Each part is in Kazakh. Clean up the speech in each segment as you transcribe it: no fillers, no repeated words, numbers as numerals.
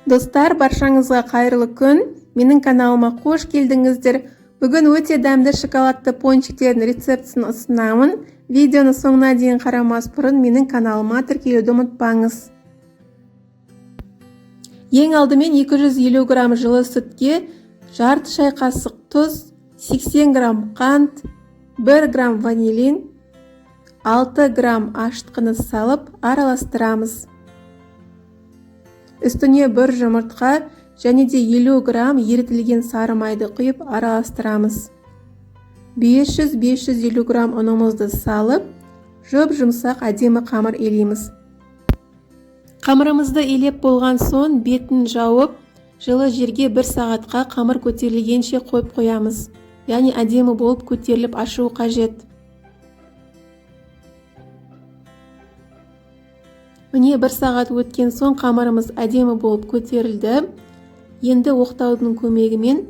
Достар, баршаңызға қайырлы күн. Менің каналыма қош келдіңіздер. Бүгін өте дәмді шоколадты пончиктердің рецептісін ұсынамын. Видеоны соңына дейін қарамас бұрын менің каналыма тіркелуді ұмытпаңыз. Ең алдымен 250 грамм жылы сүтке жарты шай қасық тұз, 80 грамм қант, 1 грамм ванилин, 6 грамм ашытқыны салып араластырамыз. Үстіне 1 жұмыртқа және де 50 грамм ерітілген сары майды құйып араластырамыз. 500-550 грамм ұнымызды салып, жұп-жұмсақ әдемі қамыр елейміз. Қамырымызды елеп болған соң бетін жауып, жылы жерге 1 сағатқа қамыр көтерілгенше қойып қоямыз. Яғни әдемі болып көтеріліп ашуы қажет. Міне 1 сағат өткен соң қамырымыз әдемі болып көтерілді. Енді оқтаудың көмегімен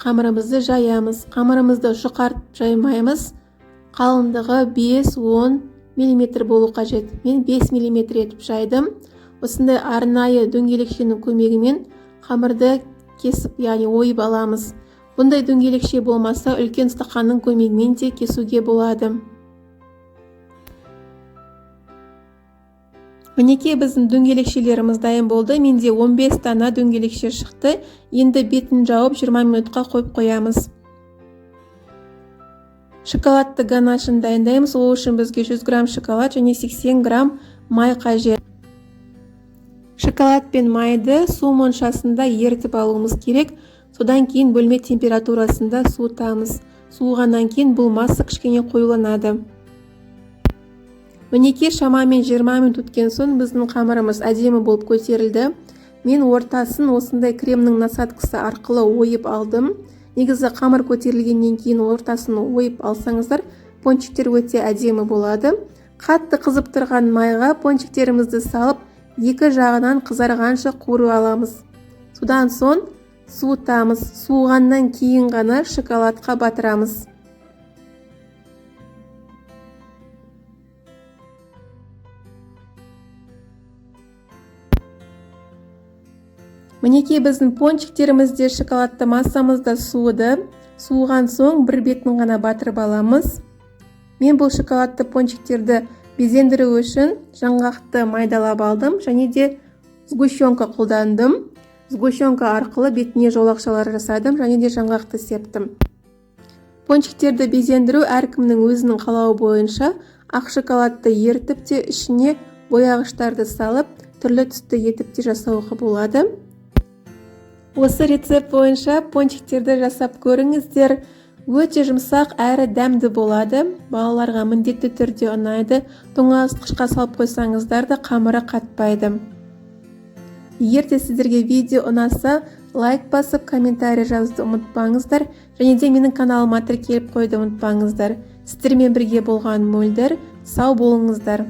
қамырымызды жаямыз. Қамырымызды жұқартып жаймаймыз. Қалыңдығы 5-10 мм болу қажет. Мен 5 мм етіп жайдым. Осындай арнайы дөңгелекшенің көмегімен қамырды кесіп, яғни ойып аламыз. Бұндай дөңгелекше болмаса, үлкен стақанның көмегімен де кесуге болады. Мінекей біздің дөңгелекшелеріміз дайын болды. Менде 15 дана дөңгелекше шықты. Енді бетін жауып 20 минутқа қойып қоямыз. Шоколадты ганашын дайындаймыз. Ол үшін бізге 100 грамм шоколад және 80 грамм май қажет. Шоколад пен майды су моншасында ерітіп алуымыз керек. Содан кейін бөлме температурасында суытамыз. Суығаннан кейін бұл масса кішкене қоюланады. Мінекей шамамен 20 минут өткен соң біздің қамырымыз әдемі болып көтерілді. Мен ортасын осындай кремнің насадкасы арқылы ойып алдым. Негізі қамыр көтерілгеннен кейін ортасын ойып алсаңыздар, пончиктер өте әдемі болады. Қатты қызып тұрған майға пончиктерімізді салып, екі жағынан қызарғанша қуырып аламыз. Содан соң суытамыз. Суығаннан кейін ғана шоколадқа батырамыз. Мінекей біздің пончиктерімізде шоколадты массамызда суыды. Суыған соң бір бетін ғана батырып аламыз. Мен бұл шоколадты пончиктерді безендіру үшін жаңғақты майдалап алдым және де сгущенка қолдандым. Сгущенка арқылы бетіне жолақшалар жасадым және де жаңғақты септім. Пончиктерді безендіру әркімнің өзінің қалауы бойынша ақ шоколадты ерітіп те ішіне бояғыштарды салып, түрлі түсті етіп те жасауға болады. Осы рецепт бойынша пончиктерді жасап көріңіздер. Өте жұмсақ әрі дәмді болады. Балаларға міндетті түрде ұнайды. Тоңазытқышқа салып қойсаңыздар да қамыры қатпайды. Егер де сіздерге видео ұнаса, лайк басып, комментарий жазуды ұмытпаңыздар. Және де менің каналыма тіркеліп қойды ұмытпаңыздар. Сіздермен бірге болған Мөлдір. Сау болыңыздар.